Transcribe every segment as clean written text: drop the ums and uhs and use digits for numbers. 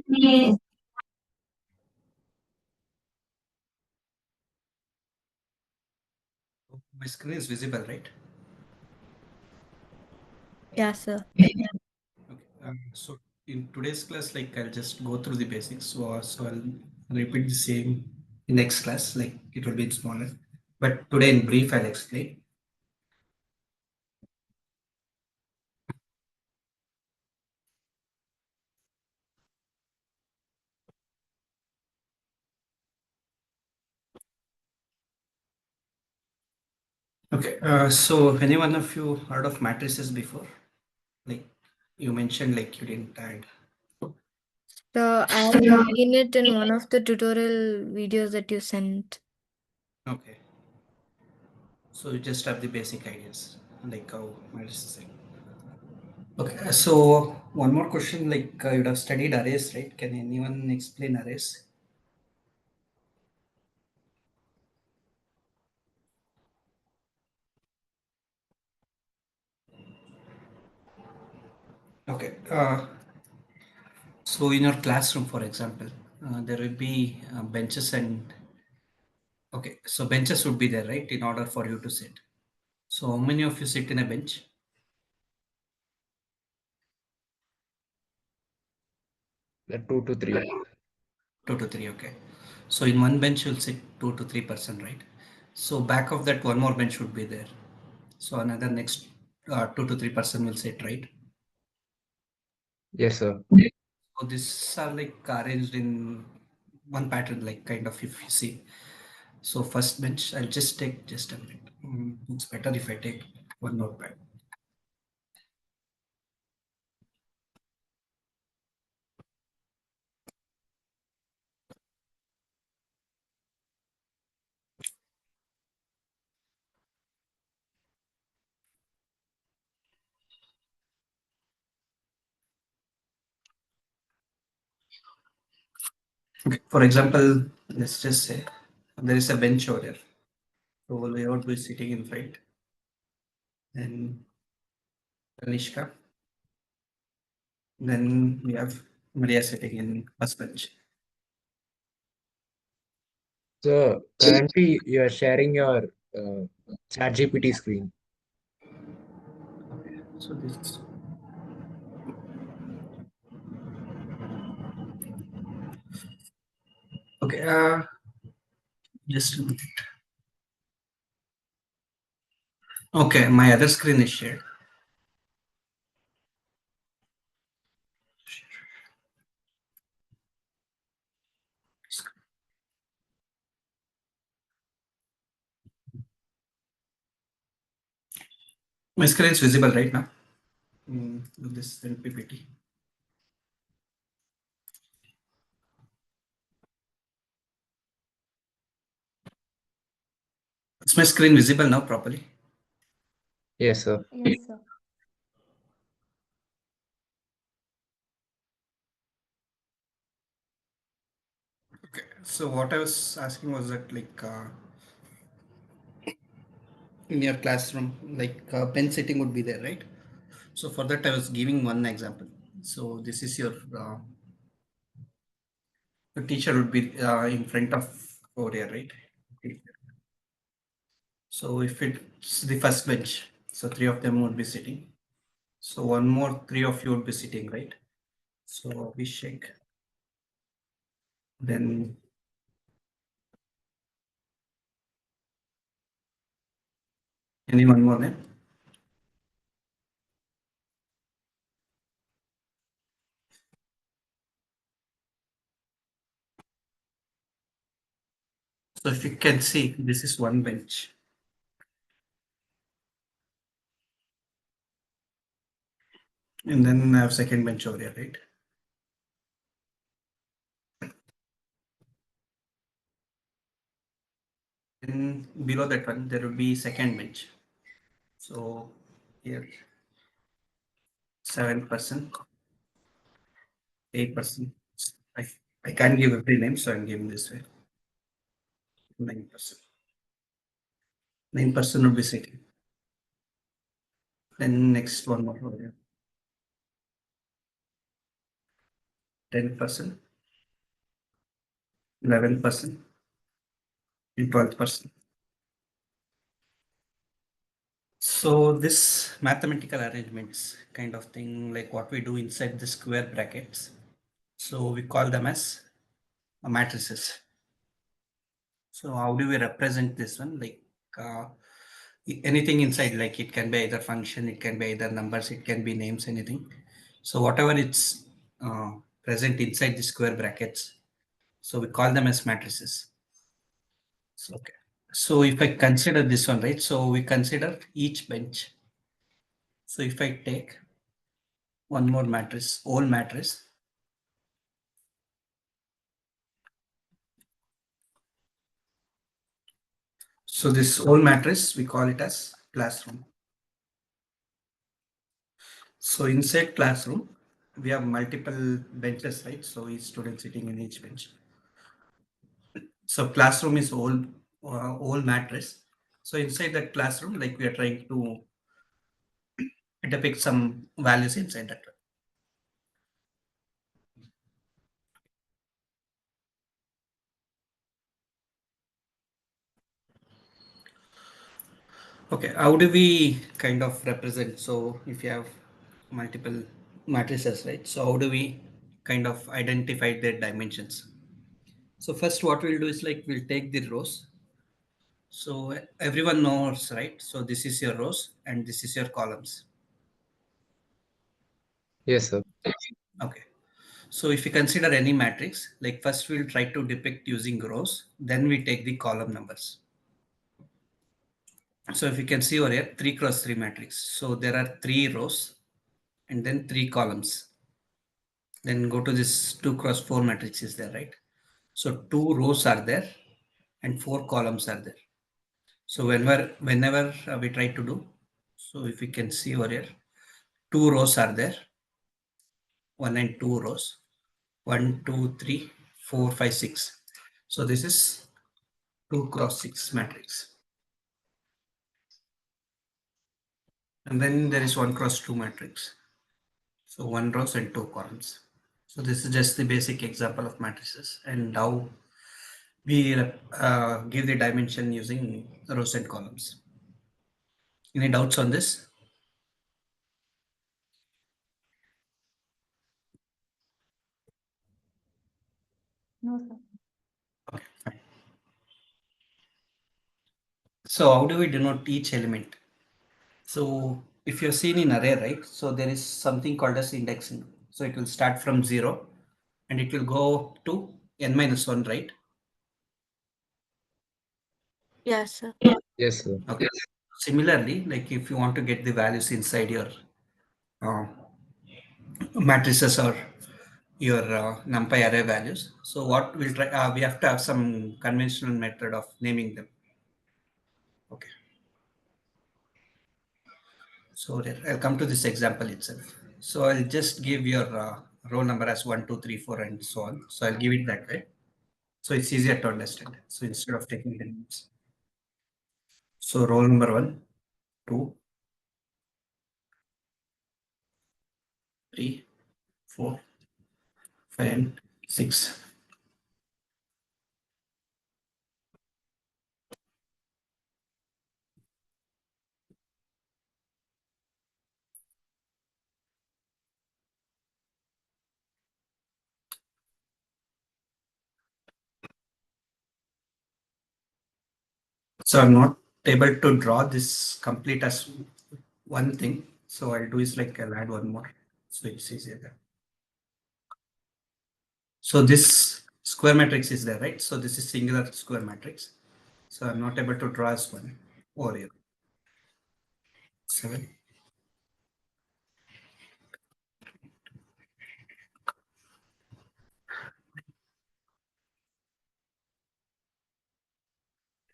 My screen is visible, right? Yeah, sir. Okay. So in today's class, like I'll just go through the basics. So I'll repeat the same in next class. Like it will be smaller, but today in brief I'll explain. Okay. So any one of you heard of matrices before? Like you mentioned, like you didn't add. So I have seen it in one of the tutorial videos that you sent. Okay. So you just have the basic ideas, like how matrices. Okay, so one more question, like you'd have studied arrays, right? Can anyone explain arrays? Okay, so in your classroom, for example, there will be benches and okay, so benches would be there, right? In order for you to sit. So how many of you sit in a bench? 2 to 3. 2 to 3, okay. So in one bench you'll sit 2 to 3%, right? So back of that one more bench would be there. So another next 2 to 3% will sit, right? Yes, sir. So these are like arranged in one pattern, like kind of if you see. So first bench, I'll just take just a minute. It's better if I take one notepad. Okay. For example, let's just say there is a bench over there. So layout will be sitting in front. Then Kanishka. Then we have Maria sitting in first bench. So currently you are sharing your uh, ChatGPT screen. Okay. So this. Okay. Just a minute. Okay. My other screen is shared. My screen is visible right now. This PPT. Is my screen visible now properly? Yes, sir. Yes, sir. Okay. So what I was asking was that like in your classroom, like pen sitting would be there, right? So for that, I was giving one example. So this is your teacher would be in front of over here, right? So if it's the first bench, so three of them would be sitting. So one more three of you would be sitting, right? So Abhishek, then anyone more then? So if you can see, this is one bench. And then I have second bench over here, right? And below that one, there will be second bench. So here, 7%, 8%. I, I can't give every name, so I'm giving this way. 9%. 9% would be sitting. Then next one more over here. 10%, 11%, and 12%. So this mathematical arrangements kind of thing, like what we do inside the square brackets. So we call them as matrices. So how do we represent this one? Like uh, anything inside, like it can be either function, it can be either numbers, it can be names, anything. So whatever it's uh, present inside the square brackets, so we call them as matrices. So, okay. So if I consider this one, right? So we consider each bench. So if I take one more matrix, whole matrix. So this whole matrix, we call it as classroom. So inside classroom, we have multiple benches, right? So each student sitting in each bench. So classroom is whole matrix. So inside that classroom, like we are trying to depict some values inside that. Okay, how do we kind of represent? So if you have multiple matrices, right? So how do we kind of identify their dimensions? So first what we'll do is like we'll take the rows. So everyone knows, right? So this is your rows and this is your columns. Yes, sir. Okay. So if you consider any matrix, like first we'll try to depict using rows, then we take the column numbers. So if you can see over here, 3 cross 3 matrix. So there are 3 rows and then 3 columns. Then go to this 2 cross 4 matrix is there, right? So 2 rows are there and 4 columns are there. So whenever we try to do, so if you can see over here, 2 rows are there, 1 and 2 rows, 1, 2, 3, 4, 5, 6. So this is 2 cross 6 matrix. And then there is 1 cross 2 matrix. So 1 rows and 2 columns. So this is just the basic example of matrices and how we give the dimension using rows and columns. Any doubts on this? No, sir. Okay, fine. So how do we denote each element? So if you're seen in array, right? So there is something called as indexing. So it will start from 0 and it will go to n minus 1, right? Yes, sir. Yes, sir. Okay. Similarly, like if you want to get the values inside your uh, matrices or your numpy array values. So what we'll try, we have to have some conventional method of naming them. Okay. So I'll come to this example itself. So I'll just give your roll number as 1, 2, 3, 4, and so on. So I'll give it that way. So it's easier to understand. So instead of taking the names. So roll number 1, 2, 3, 4, 5, and 6. So I'm not able to draw this complete as one thing. So I'll do is like I'll add one more. So it's easier there. So this square matrix is there, right? So this is singular square matrix. So I'm not able to draw as one over here. 7,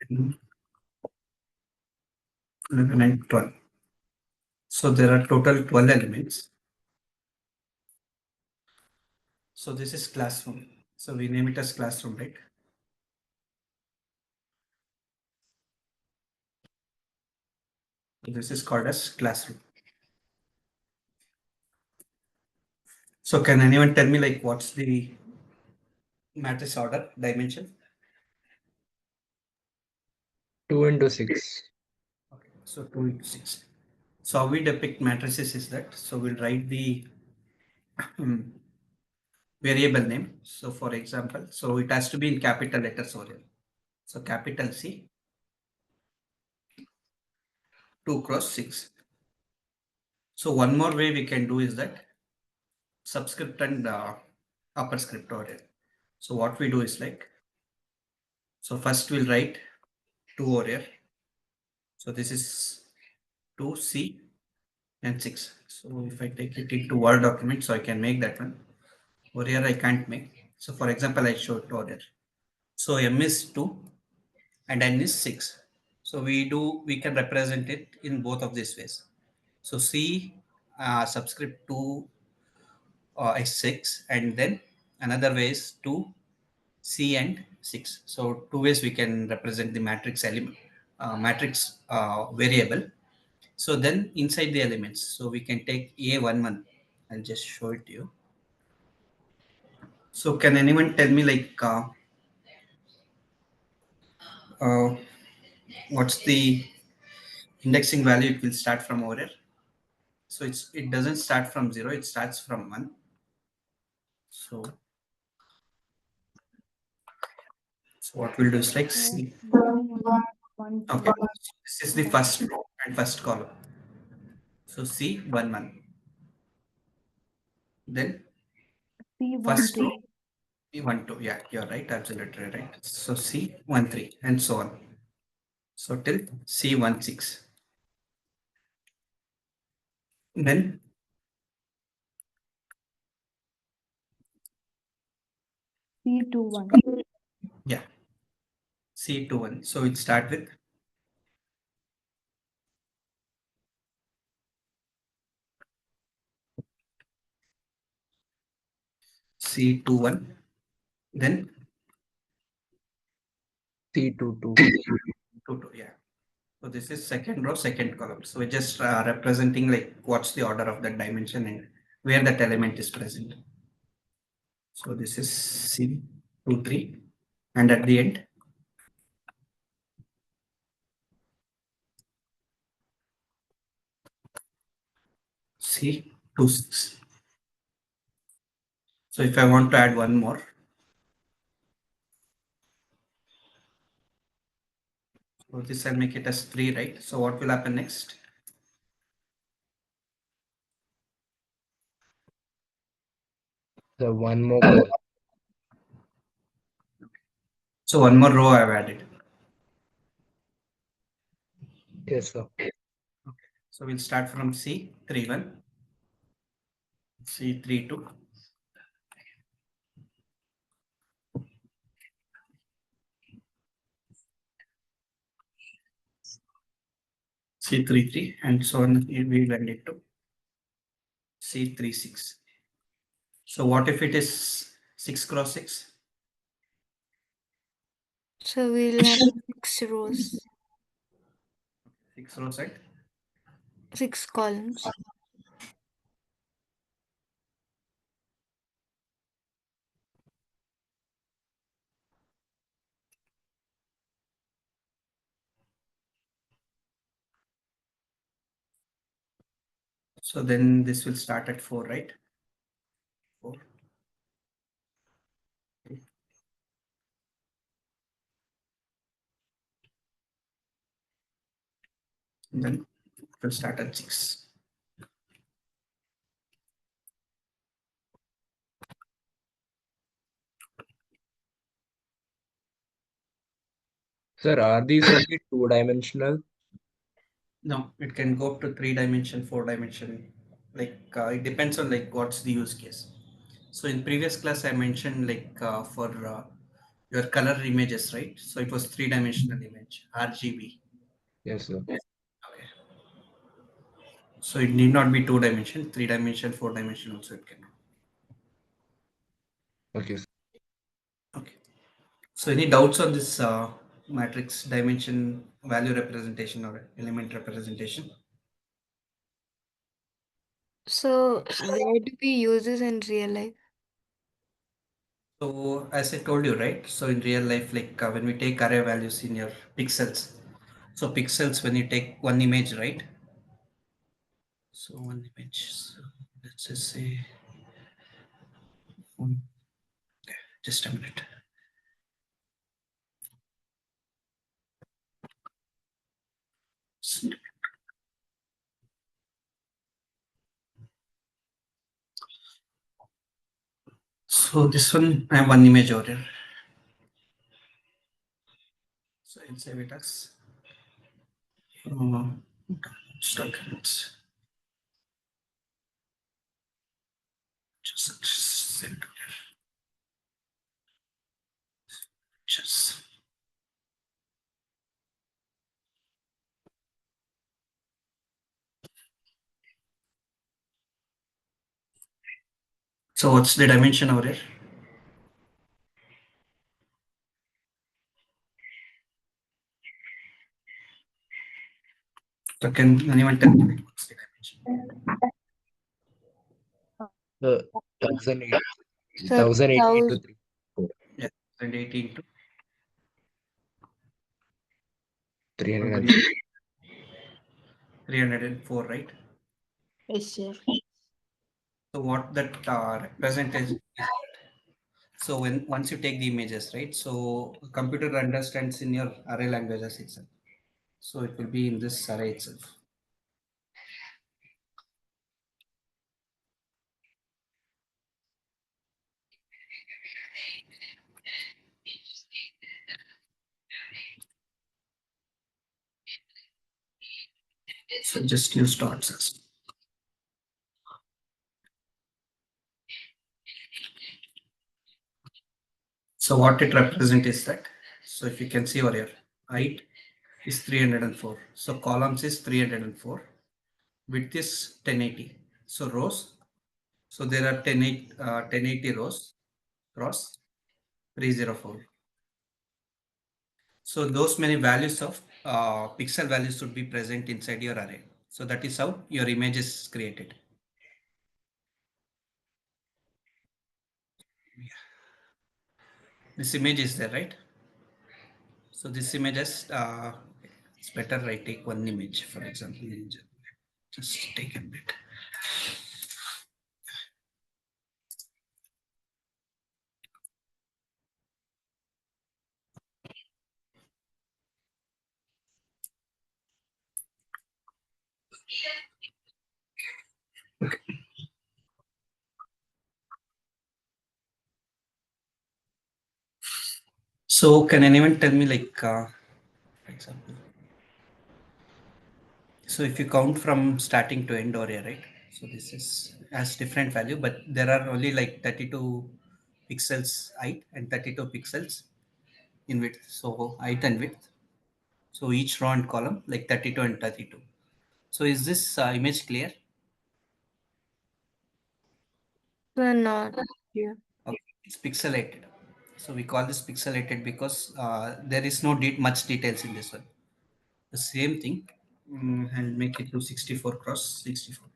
10, 11, and 12. So there are total 12 elements. So this is classroom. So we name it as classroom, right? So this is called as classroom. So can anyone tell me like what's the matrix order dimension? 2 into 6. Okay, so 2 into 6. So how we depict matrices is that, so we'll write the variable name. So for example, so it has to be in capital letters over here. So capital C, 2 cross 6. So one more way we can do is that subscript and upper script over here. So what we do is like, so first we'll write 2 over here. So this is 2C and 6. So if I take it into Word document, so I can make that one. Over here I can't make. So for example, I showed over here. So M is 2 and N is 6. So we can represent it in both of these ways. So C subscript 2 is 6, and then another way is 2 C and 6. So two ways we can represent the matrix element, matrix variable. So then inside the elements, so we can take A11. I'll just show it to you. So can anyone tell me like uh, what's the indexing value? It will start from over here. So it doesn't start from 0, it starts from 1. So, so what we'll do is like C. 1 1 1 2. Okay, this is the first row and first column. So C11. Then C 1 first 2. row C12. Yeah, you're right, absolutely right. So C13 and so on. So till C16. Then C 2 1. yeah, C21. So it start with C21. Then C22. 22. Yeah. So this is second row, second column. So we're just representing like what's the order of that dimension and where that element is present. So this is C23, and at the end C26. So if I want to add one more, so this I'll make it as 3, right? So what will happen next? The one more call. So one more row I've added. Yes, sir. So we'll start from C31, C32, C33, and so on. We will end it to C36. So what if it is 6 cross 6? So we'll have 6 rows, 6 rows, right? 6 columns. So then this will start at 4, right? 4. And then it will start at 6. Sir, are these only two-dimensional? No, it can go up to 3 dimension, 4 dimension. Like it depends on like what's the use case. So in previous class I mentioned like for your color images, right? So it was 3-dimensional image, RGB. Yes, sir. Okay. So it need not be 2 dimension, 3 dimension, 4 dimension also it can. Okay, sir. Okay. So any doubts on this matrix dimension value representation or element representation? So, where do we use this in real life? So as I told you, right? So in real life, like when we take array values in your pixels, so pixels when you take one image, right? So one image. So let's just say, um, just a minute. So this one, I have one image over here. So I'll save it as uh, documents. Just save it. Just so what's the dimension over here? So can anyone tell me what's the dimension? The 1008, So, 1080 into 3. Yeah, 180 into 304. 304, right? yes, sir. So what that represents is so when once you take the images, right? So computer understands in your array languages itself. So it will be in this array itself. So just use dots as. So what it represents is that. So if you can see over here, height is 304. So columns is 304. Width is 1080. So rows. So there are 1080 rows cross 304. So those many values of pixel values should be present inside your array. So that is how your image is created. This image is there, right? So this image is it's better I take one image, for example. Just take a bit. So can anyone tell me like, for example, so if you count from starting to end over here, right? So this is has different value, but there are only like 32 pixels height and 32 pixels in width. So height and width. So each row and column like 32 and 32. So is this image clear? So, not here. Okay, it's pixelated. So we call this pixelated because there is no much details in this one. The same thing, and make it to 64 cross 64.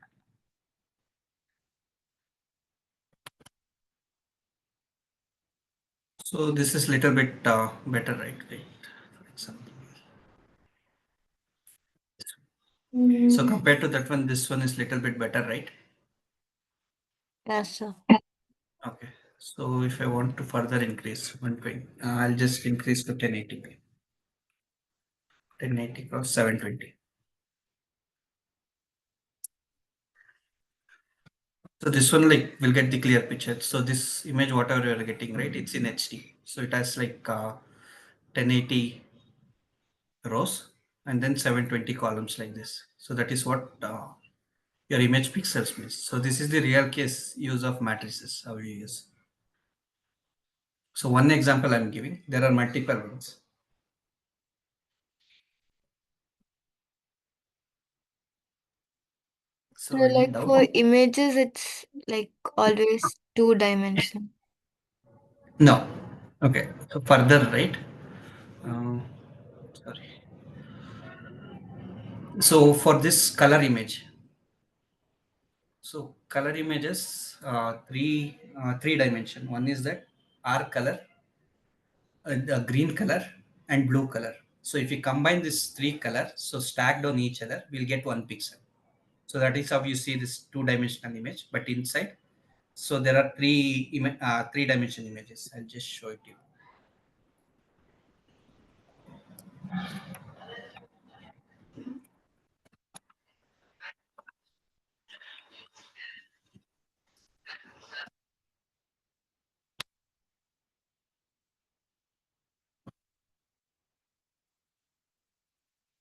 So this is little bit better, right? Wait, for example. So compared to that one, this one is little bit better, right? Yes, sir. Okay. So if I want to further increase 120, I'll just increase to 1080. 1080 cross 720. So this one like will get the clear picture. So this image, whatever you are getting, right? It's in HD. So it has like 1080 rows and then 720 columns like this. So that is what your image pixels means. So this is the real case use of matrices how you use. So one example I'm giving. There are multiple ones. So, So any like doubt? for images, it's like always two-dimensional. No. Okay. So further, right? Uh, sorry. So for this color image, So color images, three dimension. One is that R color, the green color, and blue color. So if you combine these three colors, so stacked on each other, we'll get one pixel. So that is how you see this two-dimensional image. But inside, so there are three-dimension images. I'll just show it to you.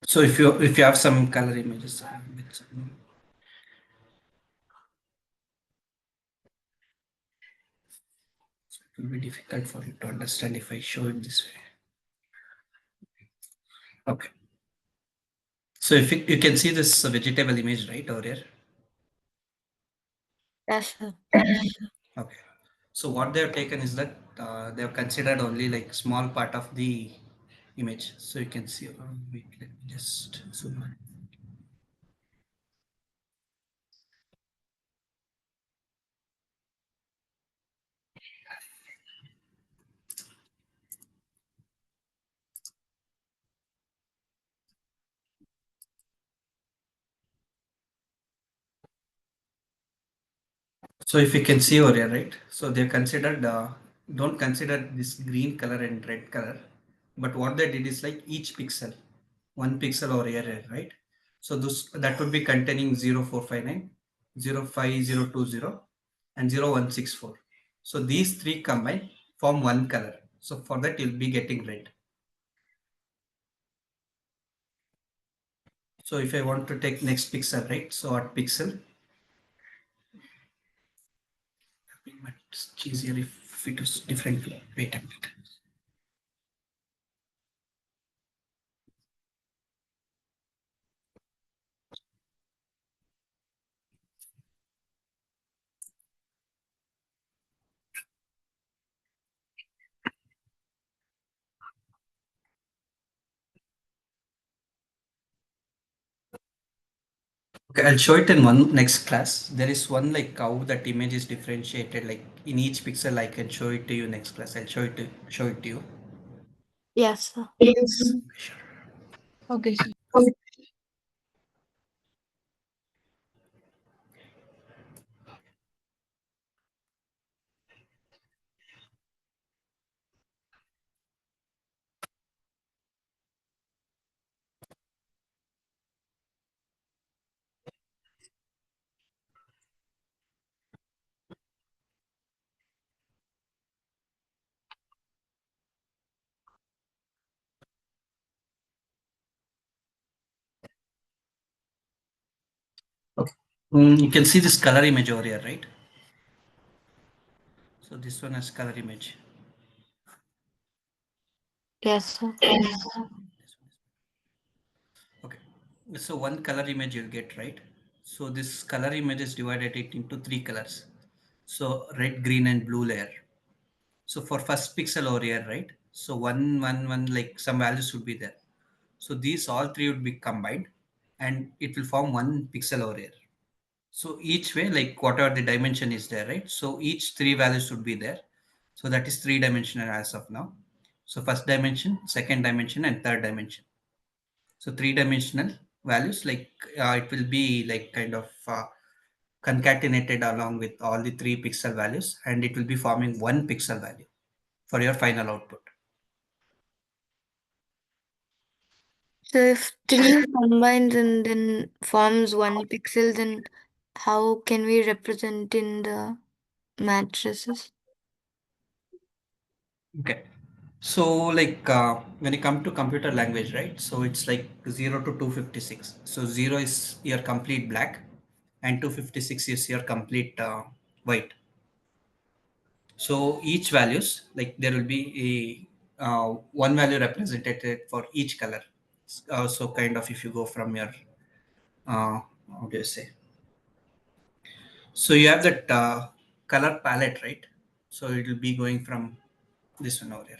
So if you have some color images, it will be difficult for you to understand if I show it this way. Okay. So if you can see this vegetable image right over here. Yes, sir. Okay. So what they have taken is that they have considered only like small part of the image. So you can see. Wait, let me just zoom in. So if you can see over here, right? So they considered don't consider this green color and red color, but what they did is like each pixel, one pixel over here, right? So this that would be containing 0459, 05020, and 0164. So these three combined form one color. So for that you'll be getting red. So if I want to take next pixel, right? So at pixel, but it's easier if it is different. Wait a minute. Okay, I'll show it in one next class. There is one like how that image is differentiated. Like in each pixel, I can show it to you next class. I'll show it to you. Yes, sir. Sure. Okay, sir. Okay. You can see this color image over here, right? So this one has color image. Yes, sir. Okay. So one color image you'll get, right? So this color image is divided it into three colors. So red, green, and blue layer. So for first pixel over here, right? So one, like some values should be there. So these all three would be combined and it will form one pixel over here. So each way, like whatever the dimension is there, right? So each three values should be there. So that is three dimensional as of now. So first dimension, second dimension, and third dimension. So three dimensional values, like it will be like kind of concatenated along with all the three pixel values, and it will be forming one pixel value for your final output. So if three combines and then forms one pixel, then how can we represent in the matrices? Okay. So like when you come to computer language, right? So it's like 0 to 256. So 0 is your complete black and 256 is your complete white. So each values, like there will be a one value represented for each color. So kind of if you go from your, how do you say? So you have that color palette, right? So it will be going from this one over here.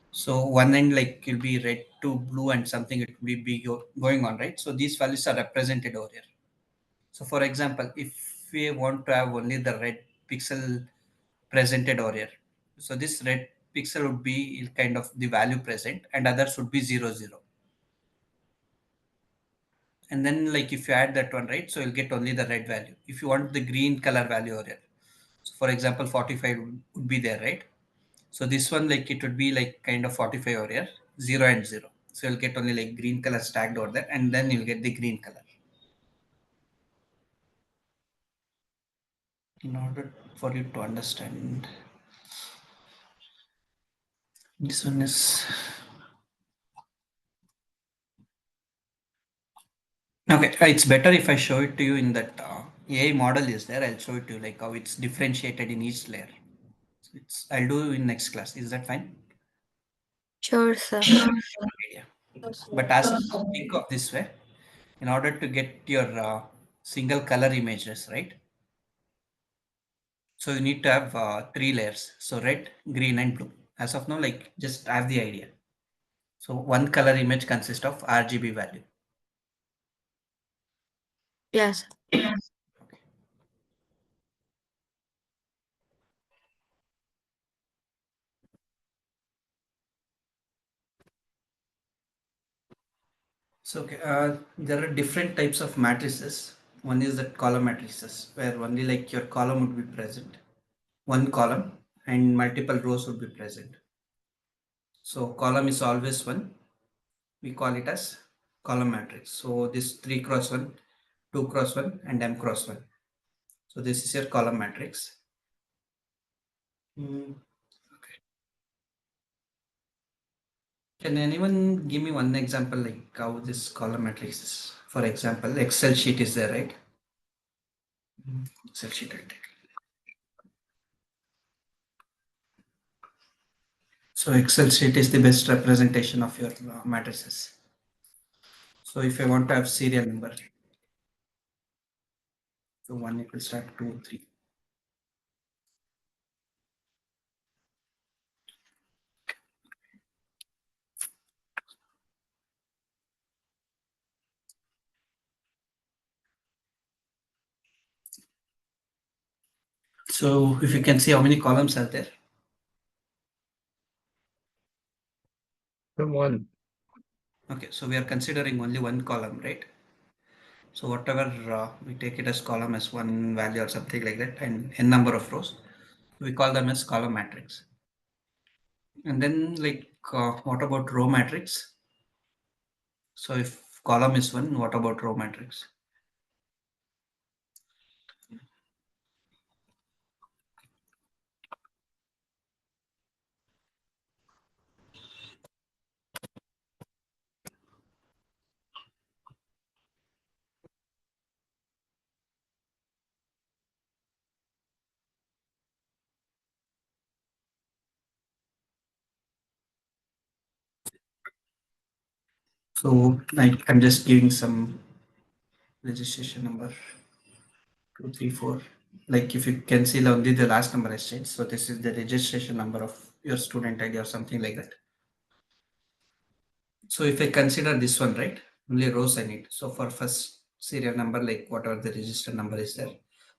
So one end like will be red to blue and something it will be going on, right? So these values are represented over here. So for example, if we want to have only the red pixel presented over here, so this red pixel would be kind of the value present and others would be 0, 0. And then like if you add that one, right, so you'll get only the red value. If you want the green color value over here, so for example 45 would be there, right? So this one, like it would be like kind of 45 over here, 0 and 0. So you'll get only like green color stacked over there and then you'll get the green color. In order for you to understand, this one is okay. It's better if I show it to you in that AI model is there. I'll show it to you like how it's differentiated in each layer. So I'll do in next class. Is that fine? Sure, sir. Idea. But as think of this way, in order to get your single color images, right? So you need to have three layers. So red, green, and blue. As of now, like just have the idea. So one color image consists of RGB value. Yes. So okay, there are different types of matrices. One is that column matrices, where only like your column would be present, one column, and multiple rows would be present. So column is always one. We call it as column matrix. So this 3 cross 1, 2 cross 1, and m cross 1. So this is your column matrix. Okay. Can anyone give me one example like how this column matrix is? For example, Excel sheet is there, right? Excel sheet, right? So Excel sheet is the best representation of your matrices. So if I want to have serial number, so 1 equals start 2, 3. So if you can see how many columns are there. From one. Okay, so we are considering only one column, right? So whatever we take it as column as one value or something like that, and n number of rows, we call them as column matrix. And then like what about row matrix? So if column is one, what about row matrix? So like I'm just giving some registration number 234. Like if you can see only the last number has changed. So this is the registration number of your student ID or something like that. So if I consider this one, right, only rows I need. So for first serial number, like whatever the register number is there.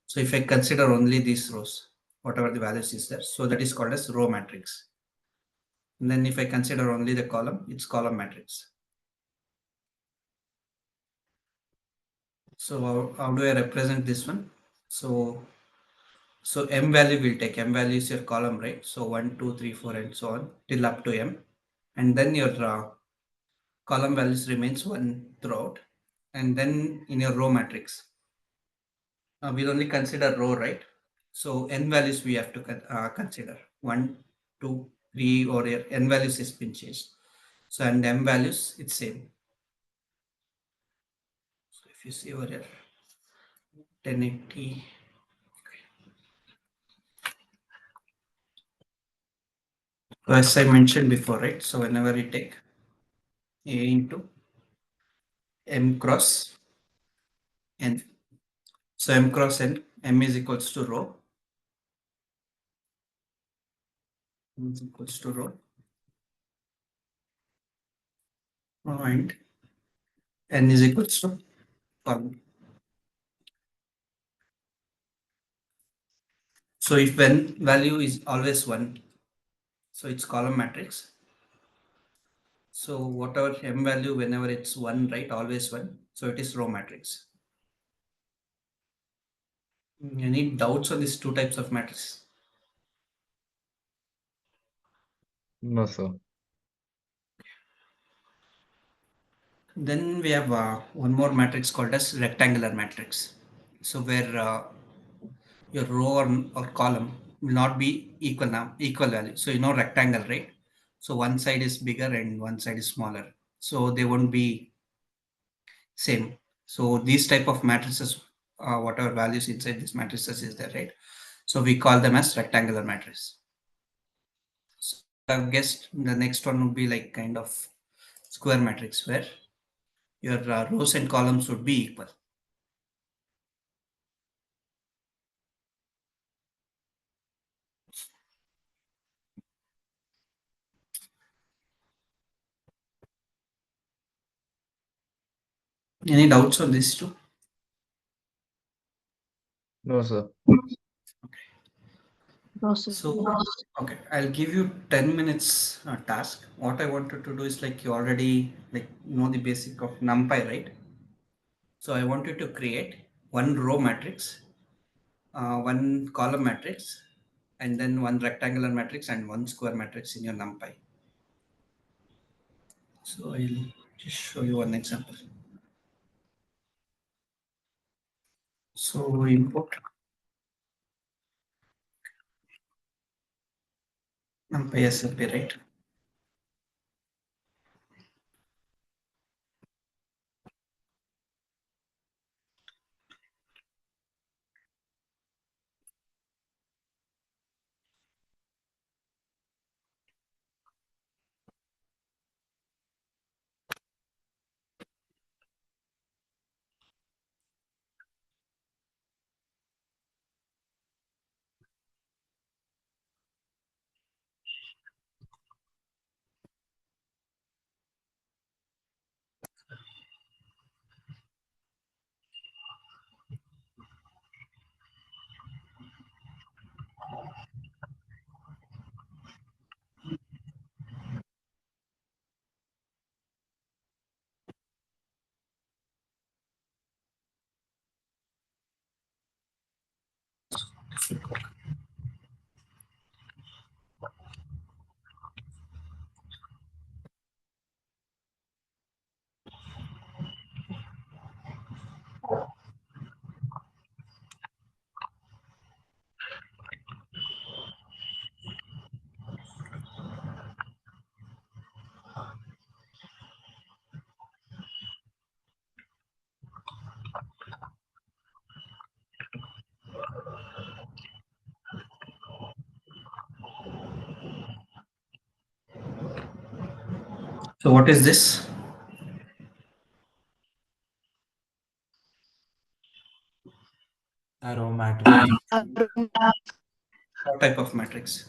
So if I consider only these rows, whatever the values is there, so that is called as row matrix. And then if I consider only the column, it's column matrix. So how do I represent this one? So m value will take, m value is your column, right? So 1, 2, 3, 4, and so on till up to m. And then your column values remains 1 throughout. And then in your row matrix, we'll only consider row, right? So n values we have to consider 1, 2, 3, or your n values is been changed. So and m values it's same. So if you see over here, 1080. So as I mentioned before, right? So whenever you take a into m cross n, so m cross n, m is equals to row, m is equals to row, and n is equals to column. So if when value is always 1, so it's column matrix. So whatever m value, whenever it's 1, right, always 1, so it is row matrix. Any doubts on these two types of matrices? No, sir. Then we have one more matrix called as rectangular matrix. So where your row or column will not be equal value. So rectangle, right? So one side is bigger and one side is smaller. So they won't be same. So these type of matrices, whatever values inside these matrices is there, right? So we call them as rectangular matrix. So I've guessed the next one would be like kind of square matrix where your rows and columns would be equal. Any doubts on this too? No, sir. So, okay, I'll give you 10 minutes task. What I wanted to do is like you already like know the basic of NumPy, right? So I want you to create one row matrix, one column matrix, and then one rectangular matrix and one square matrix in your NumPy. So I'll just show you one example. So import NumPy SLP, right? So what is this? A row matrix. What type of matrix?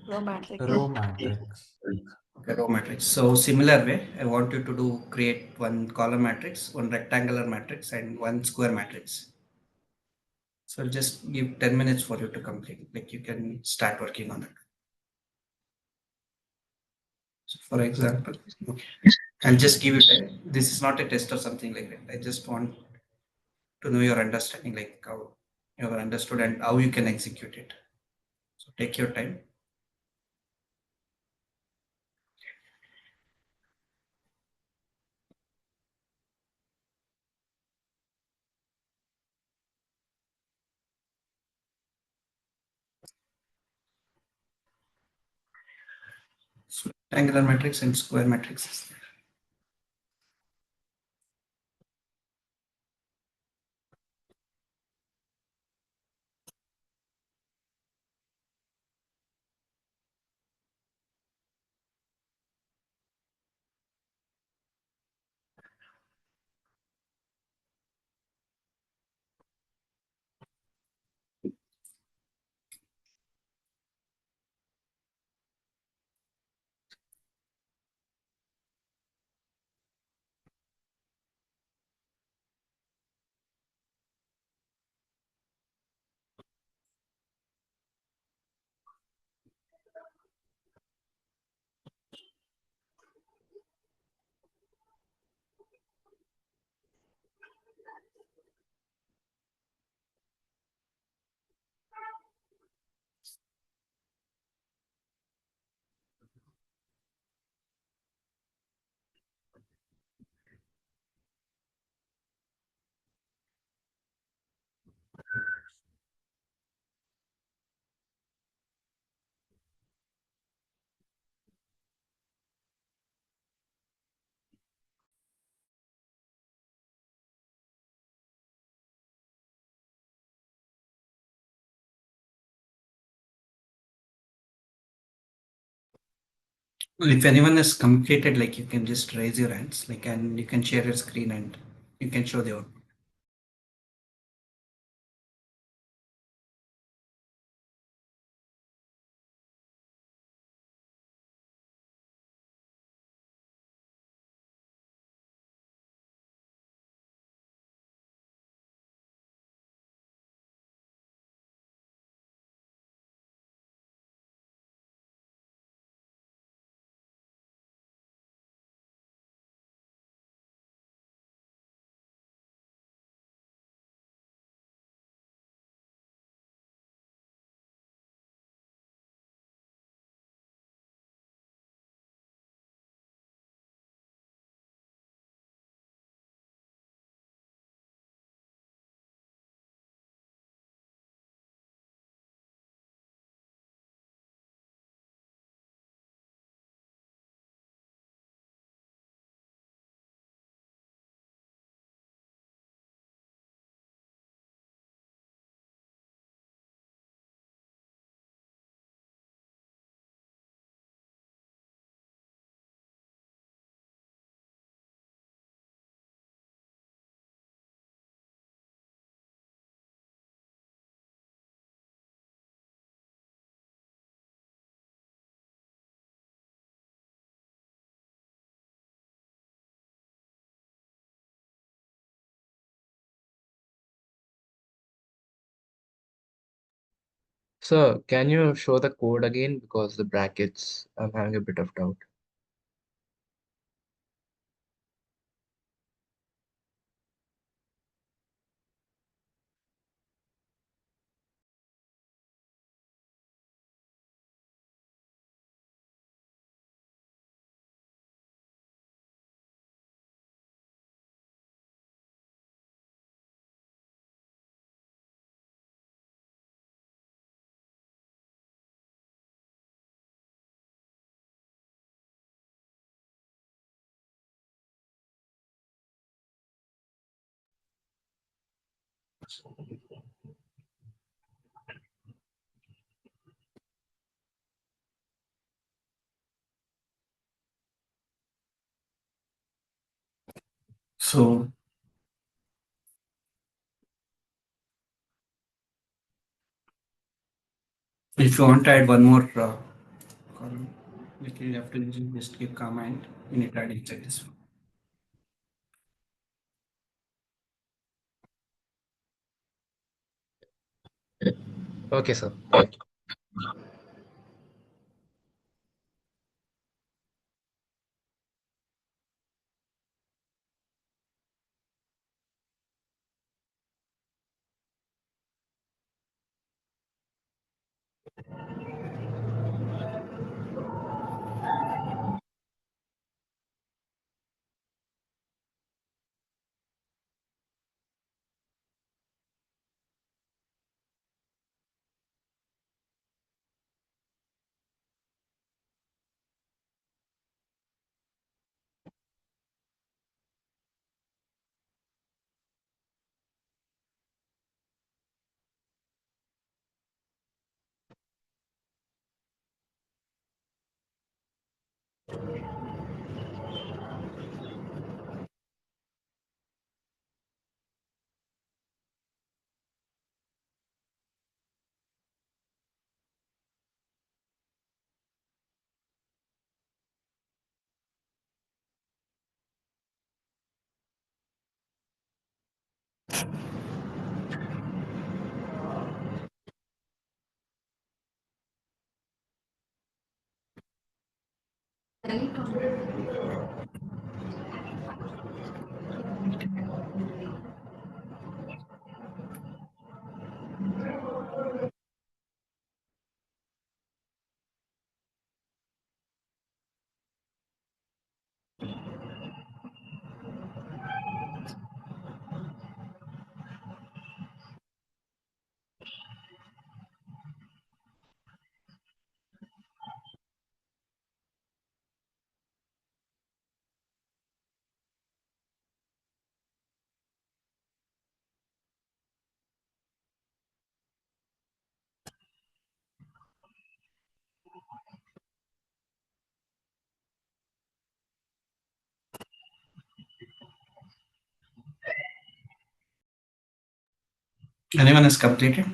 Row matrix. Okay, row matrix. So similar way, I want you to create one column matrix, one rectangular matrix, and one square matrix. So I'll just give 10 minutes for you to complete. Like you can start working on it. So for example, okay, I'll just give you 10. This is not a test or something like that. I just want to know your understanding, like how you have understood and how you can execute it. So take your time. So rectangular matrix and square matrices. If anyone has communicated, like you can just raise your hands, like, and you can share your screen and you can show the output. Sir, can you show the code again because the brackets, I'm having a bit of doubt. So if you want to add one more column, like you have to just give command, you need to add inside this one. Okay, sir. Anyone has completed?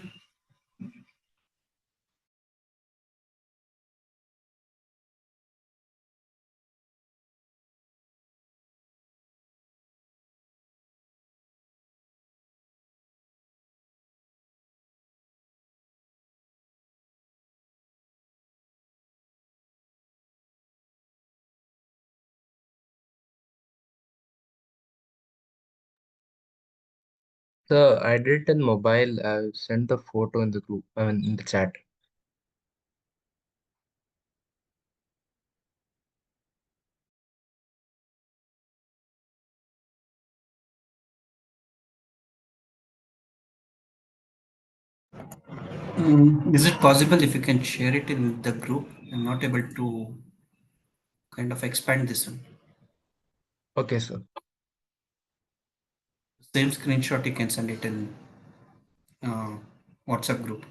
So I did it in mobile. I sent the photo in the group, I mean in the chat. Is it possible if you can share it in the group? I'm not able to kind of expand this one. Okay, sir. Same screenshot you can send it in uh, WhatsApp group.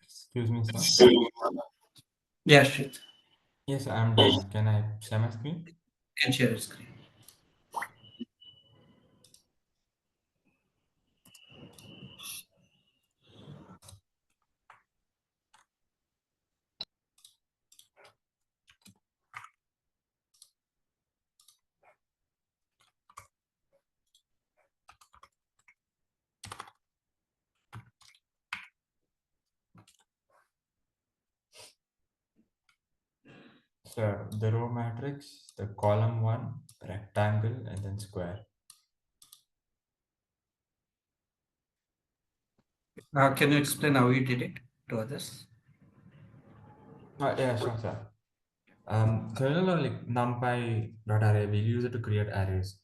Excuse me, sir. Yeah, shit. Yes, I'm done. Can I share my screen? Can share your screen. So the row matrix, the column one, rectangle, and then square. Can you explain how you did it to others? Yeah, sure, sir. So you know, like NumPy.array, we'll use it to create arrays.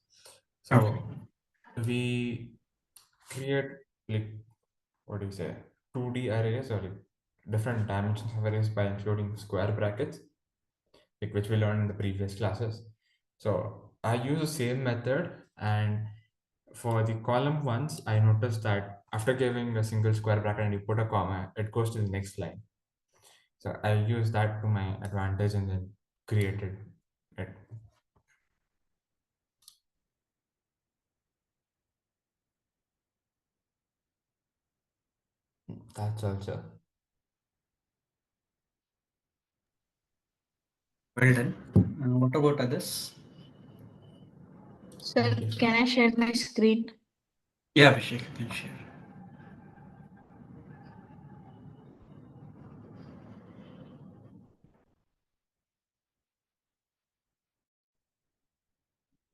So Okay. we create like what do you say, 2D arrays or like different dimensions of arrays by including square brackets, like which we learned in the previous classes. So I use the same method, and for the column ones, I noticed that after giving a single square bracket and you put a comma, it goes to the next line. So I use that to my advantage and then created it. That's also. Well done. What about others? Sir, Thank you, sir. can I share my screen? Yeah, Abhishek, you can share.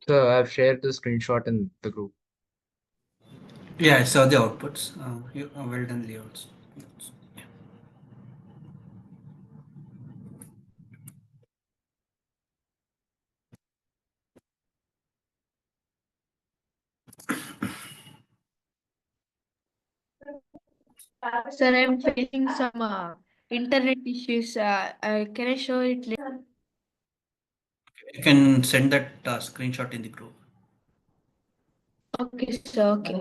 So I've shared the screenshot in the group. Yeah, I saw the outputs. Well done, layouts. Yeah. Sir, I'm facing some internet issues. Can I show it later? You can send that screenshot in the group. Okay, sir. Okay.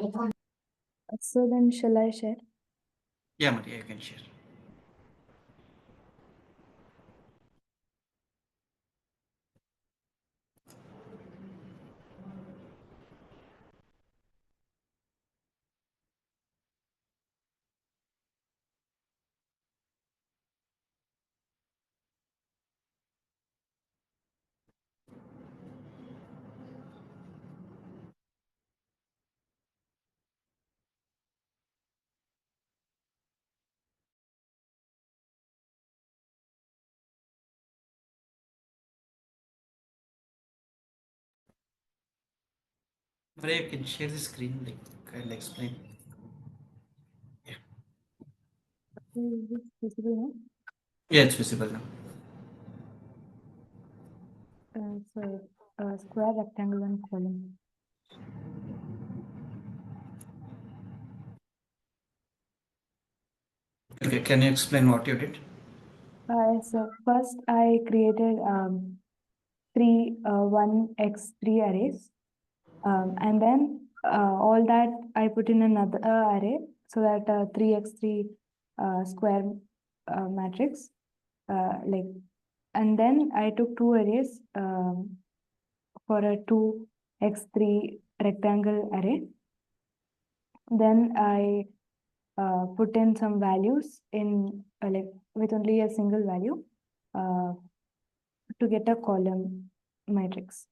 So then, shall I share? Yeah, Maria, you can share. Maria, you can share the screen like and explain. Yeah. Is this visible now? Yeah, it's visible now. Square, rectangle, and column. Okay, can you explain what you did? So first I created three 1x3 arrays, and then all that I put in another array, so that 3x3 square matrix, like, and then I took two arrays for a 2x3 rectangle array. Then I put in some values in like with only a single value uh, to get a column matrix.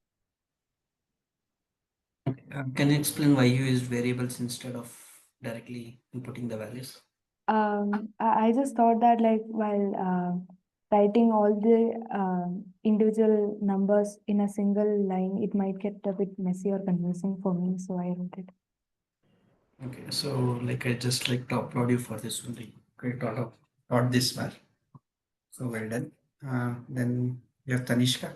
Can you explain why you used variables instead of directly inputting the values? I just thought that, like, while writing all the individual numbers in a single line, it might get a bit messy or confusing for me, so I wrote it. Okay, so like I just like to applaud you for this one. Like, you taught this well. So well done. Then you have Tanishka.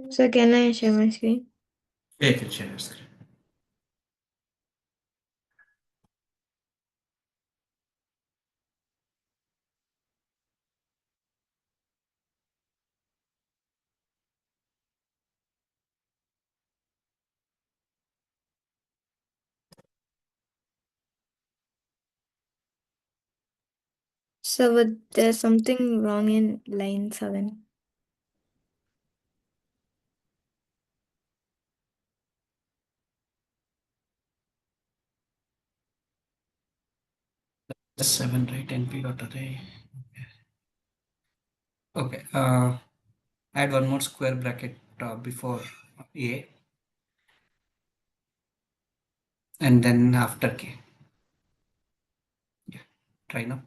So can I share my screen? Yeah, you can share your screen. So but there's something wrong in line 7. That's 7, right? NP dot array. Okay. Add one more square bracket before A and then after K. Yeah. Try now.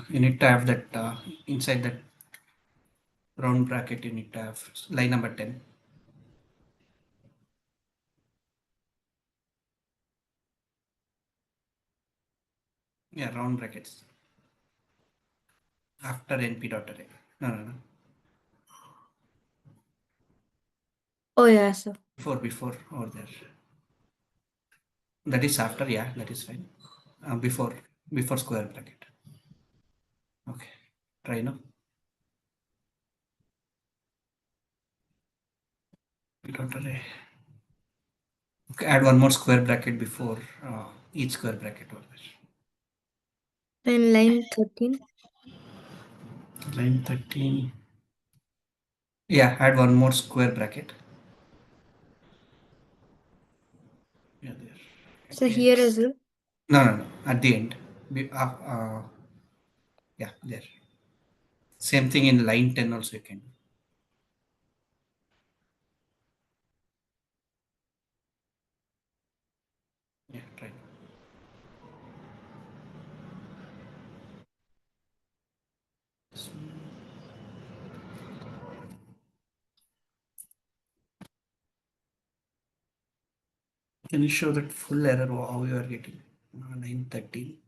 You need to have that inside that round bracket. You need to have line number 10. Yeah, round brackets after NP dot array. No. Oh yeah, so Before over there. That is after. Yeah, that is fine. Before square bracket. Okay. Try now. Dot array. Okay. Add one more square bracket before each square bracket over there. in line 13. Line 13. Yeah, add one more square bracket. Yeah, there. So Okay. here as well. No. At the end. Yeah, there. Same thing in line 10 also you can do. Yeah, try. Can you show that full error how you are getting? 913.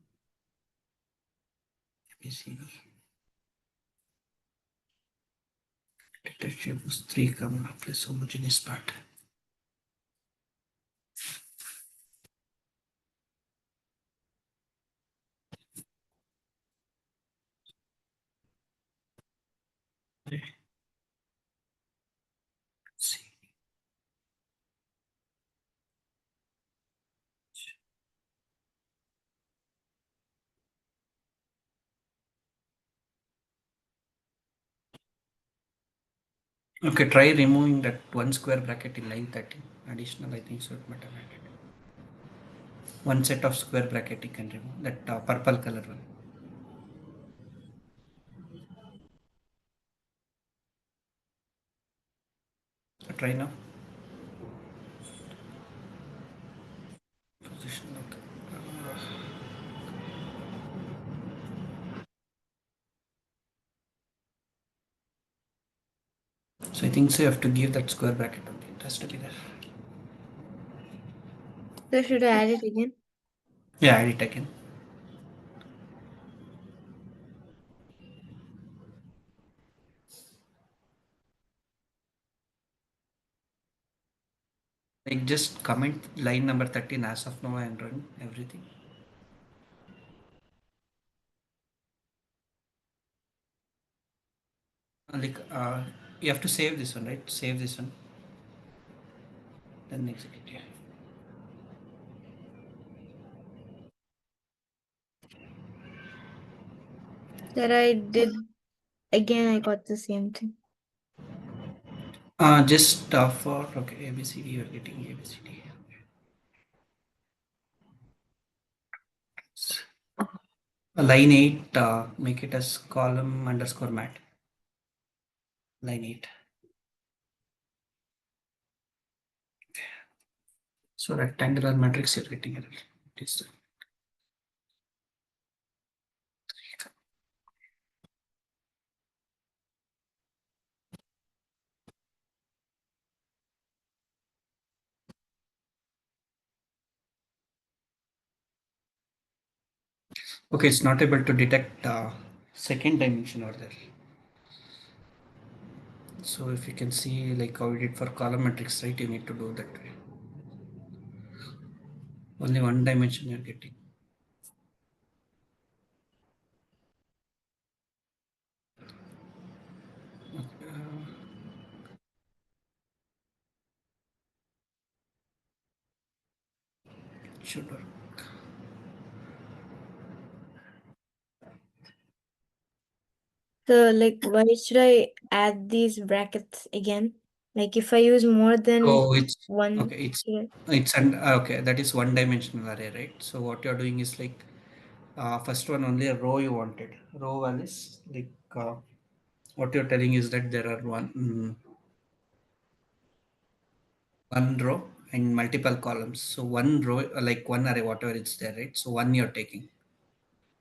Let me see. Data shape was 3 comma plus homogeneous part. Let's see. Okay, try removing that one square bracket in line 13. Additional, I think so it might have added. One set of square bracket you can remove, that purple color one. Try now. Position, okay. So I think so you have to give that square bracket only. It has to be there. So should I add it again? Yeah, add it again. Like just comment line number 13 as of now and run everything. Like you have to save this one, right? Save this one, then execute. Yeah. That I did again, I got the same thing. Just for okay ABCD, you're getting ABCD. Line 8, make it as column underscore mat. Line 8. So rectangular matrix, you're getting it. This. Okay, it's not able to detect second dimension over there. So if you can see like how we did for column matrix, right? You need to do that way. Only one dimension you're getting. Should work. So, like, why should I add these brackets again? Like, if I use more than So it's one, okay. should It's an okay. That is one dimensional array, right? So what you're doing is like first one only a row you wanted. Row one is like what you're telling is that there are one row and multiple columns. So one row like one array whatever it's there, right? So one you're taking.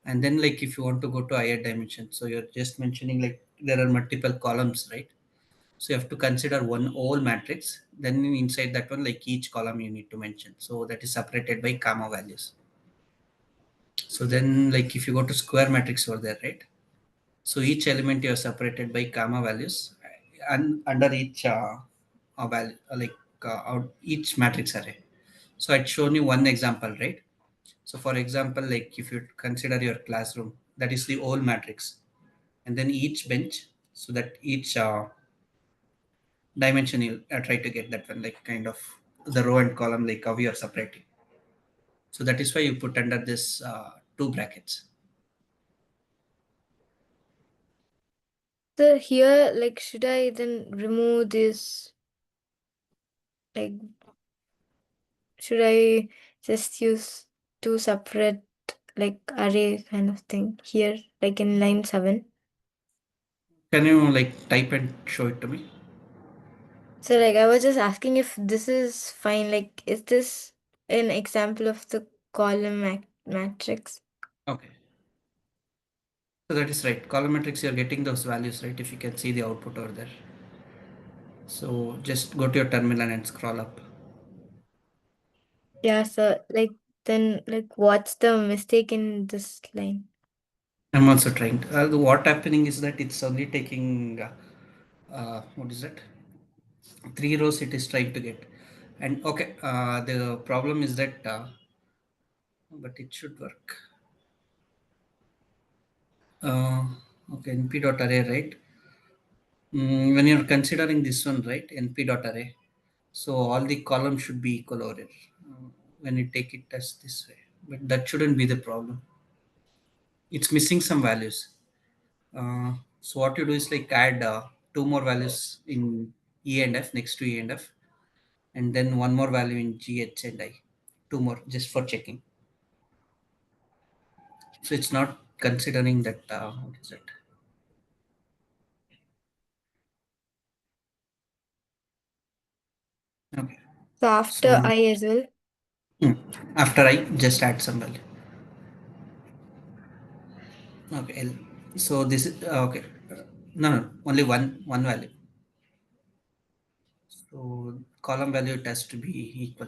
And then like if you want to go to higher dimension, so you're just mentioning like there are multiple columns, right? So you have to consider one whole matrix. Then inside that one, like each column you need to mention. So that is separated by comma values. So then like if you go to square matrix over there, right? So each element you are separated by comma values and under each value, each matrix array. So I'd shown you one example, right? So for example, like if you consider your classroom, that is the whole matrix, and then each bench, so that each dimension you try to get that one, like kind of the row and column, like how you are separating. So that is why you put under this two brackets. So here, like, should I then remove this? Like, should I just use two separate, like, array kind of thing here, like in line 7? Can you like type and show it to me? So, like, I was just asking if this is fine. Like, is this an example of the column matrix? Okay. So that is right. Column matrix, you're getting those values, right? If you can see the output over there. So just go to your terminal and scroll up. Yeah, so, like, then, like, what's the mistake in this line? I'm also trying. What happening is that it's only taking what is that? Three rows it is trying to get, and okay. The problem is that, but it should work. Uh, okay, np dot array, right? When you're considering this one, right? Np dot array. So all the columns should be equal over here when you take it as this way, but that shouldn't be the problem. It's missing some values. So what you do is like add two more values in E and F next to E and then one more value in G, H, and I. Two more just for checking. So it's not considering that. What is it? Okay. So after So I as well. hmm, after I just add some value. Okay. L. So this is okay. No, only one value. So column value it has to be equal.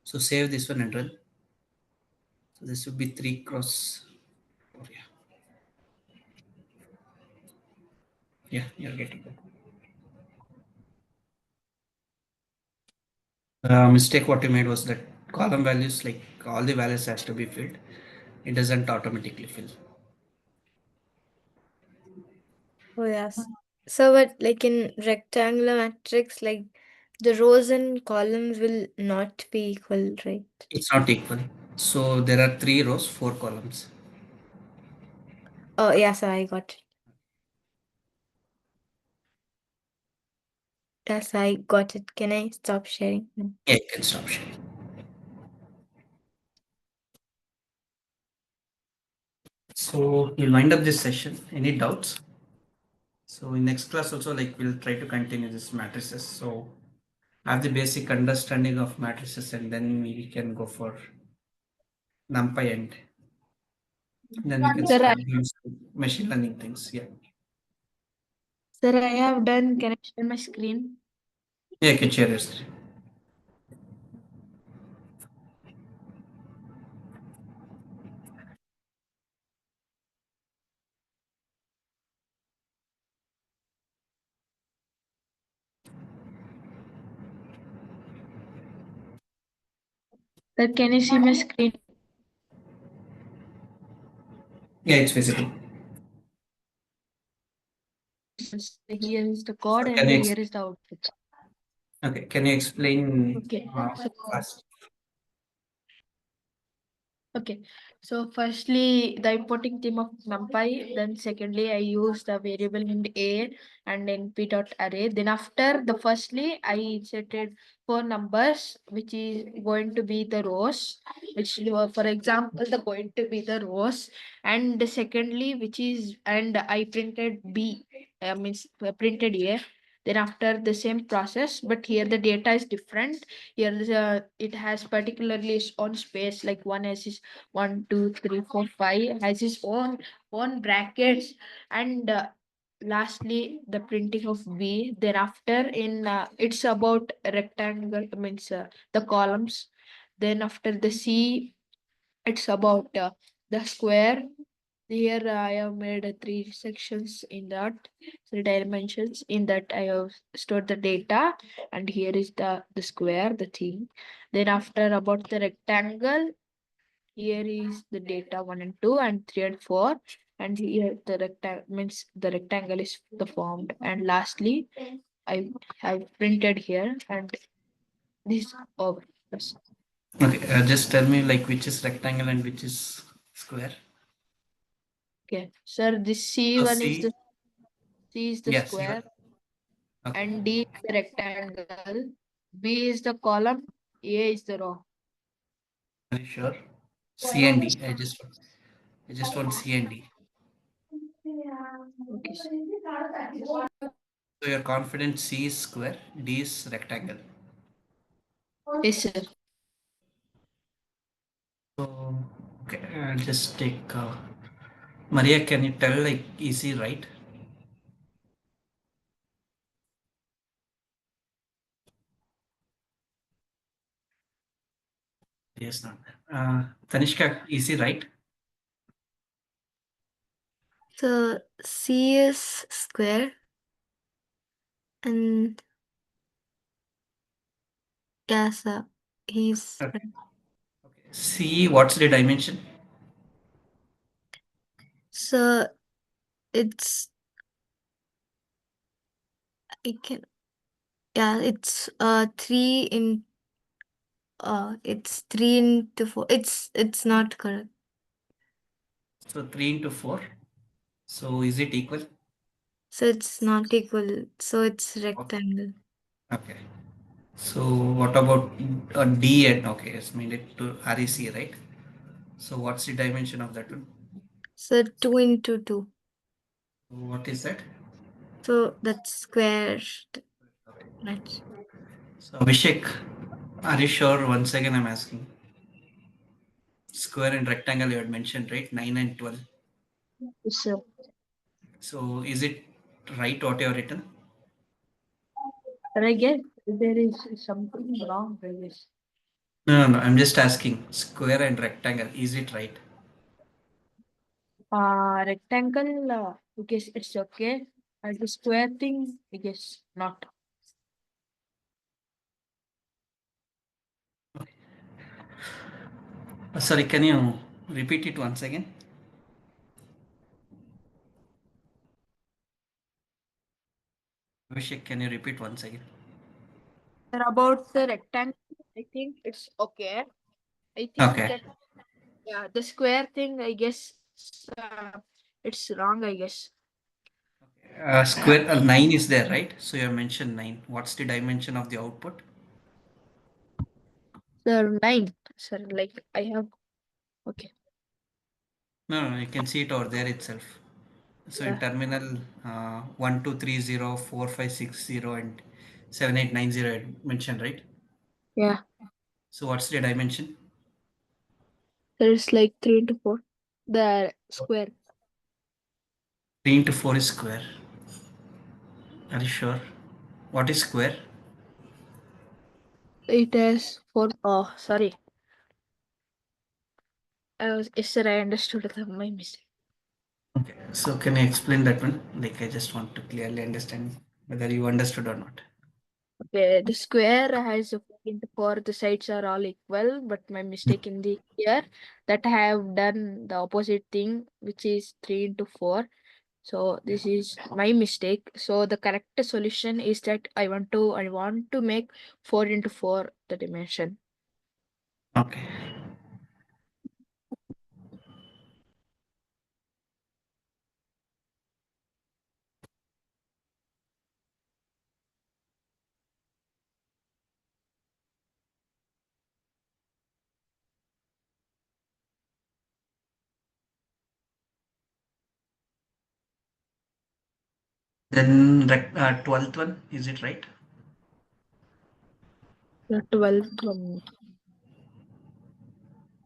So save this one and run. So this would be 3 cross 4. Yeah, yeah, you're getting that. Mistake what you made was that column values, like all the values has to be filled. It doesn't automatically fill. Oh yes. So but like in rectangular matrix, like the rows and columns will not be equal, right? It's not equal. So there are 3 rows, 4 columns. Oh yes, I got it. Yes, I got it. Can I stop sharing now? Yeah, you can stop sharing. So we'll wind up this session. Any doubts? So in next class also, like we'll try to continue this matrices. So have the basic understanding of matrices, and then we can go for NumPy, and then we can Sir, start doing some machine learning things. Yeah. Sir, I have done. Can I share my screen? Yeah, you can share your screen. Sir, can you see my screen? Yeah, it's visible. Here is the code So and can you here is the output. okay? Can you explain Okay. fast? Okay, so firstly, the importing theme of NumPy. Then secondly, I use the variable int a and np dot array. Then after the firstly, I inserted 4 numbers, which is going to be the rows, which for example, the going to be the rows. And secondly, which is and I printed b, means printed a. Then after the same process, but here the data is different. Here it has particularly its own space, like one has its 1 2 3 4 5 has its own brackets. And lastly the printing of b. Thereafter in it's about rectangle, means the columns. Then after the c, it's about the square. Here I have made 3 sections in that, 3 dimensions. In that I have stored the data, and here is the square, the thing. Then after about the rectangle, here is the data 1 and 2 and 3 and 4. And here the rectangle, means the rectangle is the formed. And lastly, I printed here, and this over. Yes. Okay, just tell me like which is rectangle and which is square. Okay, sir, this So C1 is the C, C is the yes, you square, okay. and D is the rectangle, B is the column, A is the row. Are you sure? C and D. I just want C and D. Okay, sir. So you're confident C is square, D is rectangle. Yes, sir. So okay, I'll just take Maria. Can you tell like easy right? Yes, not. Tanishka, easy right? So C is square, and yeah, sir, he's Okay. Okay. C, what's the dimension? so it's I can yeah, it's 3 in it's 3 into 4. It's not correct. So 3 into 4. So is it equal? So it's not equal. So it's rectangle. Okay. So what about D and okay, it's made it to REC, right? So what's the dimension of that one? So 2 into 2. What is that? So that's square. Right. So Abhishek, are you sure? Once again, I'm asking. Square and rectangle you had mentioned, right? 9 and 12. Yes, sir. So is it right what you have written? But I guess there is something wrong with this. No, no, no. I'm just asking. Square and rectangle, is it right? Rectangle, I guess it's okay. And the square thing, I guess not. Sorry, can you repeat it once again? Abhishek, can you repeat once again? Sir, about the rectangle, I think it's okay. I think Okay. that yeah, the square thing, I guess it's wrong, I guess. Square 9 is there, right? So you have mentioned 9. What's the dimension of the output? Sir, 9. Sir, like I have okay. No, you can see it over there itself. So in Yeah. terminal 1, 2, 3, 0, 4, 5, 6, 0, and 7, 8, 9, 0 I mentioned, right? Yeah. So what's the dimension? There's like 3 into 4. The square. 3 into 4 is square. Are you sure? What is square? It has 4. Oh, sorry. Yesterday I understood my mistake. Okay. So can you explain that one? Like I just want to clearly understand whether you understood or not. Okay, the square has a 4 into 4. The sides are all equal, but my mistake in the here that I have done the opposite thing, which is 3 into 4. So this is my mistake. So the correct solution is that I want to make 4 into 4 the dimension. Okay. Then 12th one, is it right? The 12th one.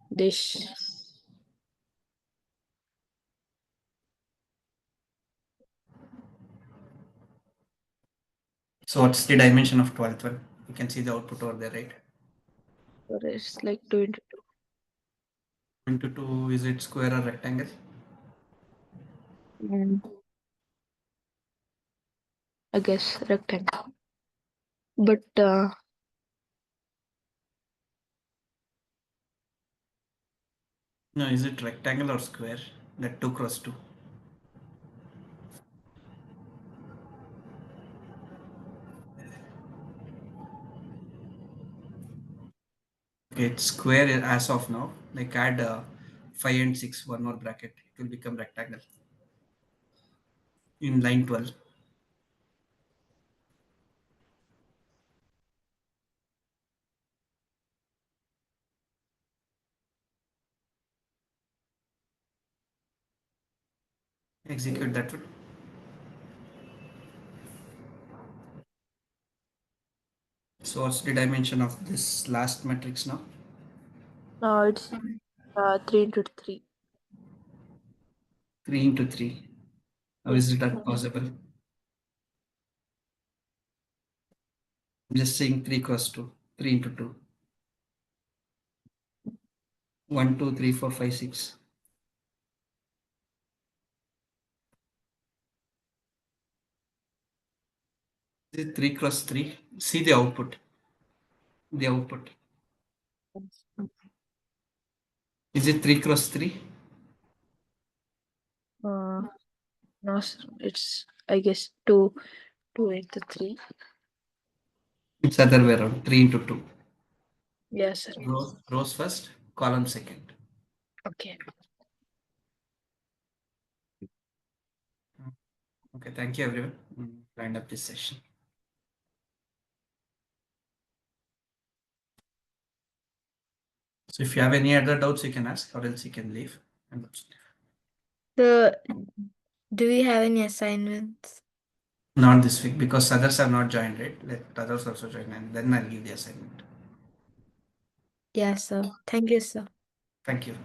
This. So what's the dimension of 12th one? You can see the output over there, right? So it's like 2 into 2. 2 into 2, is it square or rectangle? I guess rectangle. But No, is it rectangle or square? That 2 cross 2. Okay, it's square as of now. Like add 5 and 6, one more bracket. It will become rectangle in line 12. Execute that one. So what's the dimension of this last matrix now? no, it's 3 into 3. 3 into 3. How is Yes. it possible? I'm just saying 3 cross 2. 3 into 2. 1, 2, 3, 4, 5, 6. Is it 3 cross 3? See the output. The output. Is it 3 cross 3? No, sir, it's I guess 2 into 3. It's other way around. 3 into 2. Yes, sir. Rows first, column second. Okay. Okay, thank you everyone. Wind up this session. So if you have any other doubts, you can ask, or else you can leave. So, do we have any assignments? Not this week because others have not joined, right? Let others also join, and then I'll give the assignment. Yeah, sir. Thank you, sir. Thank you.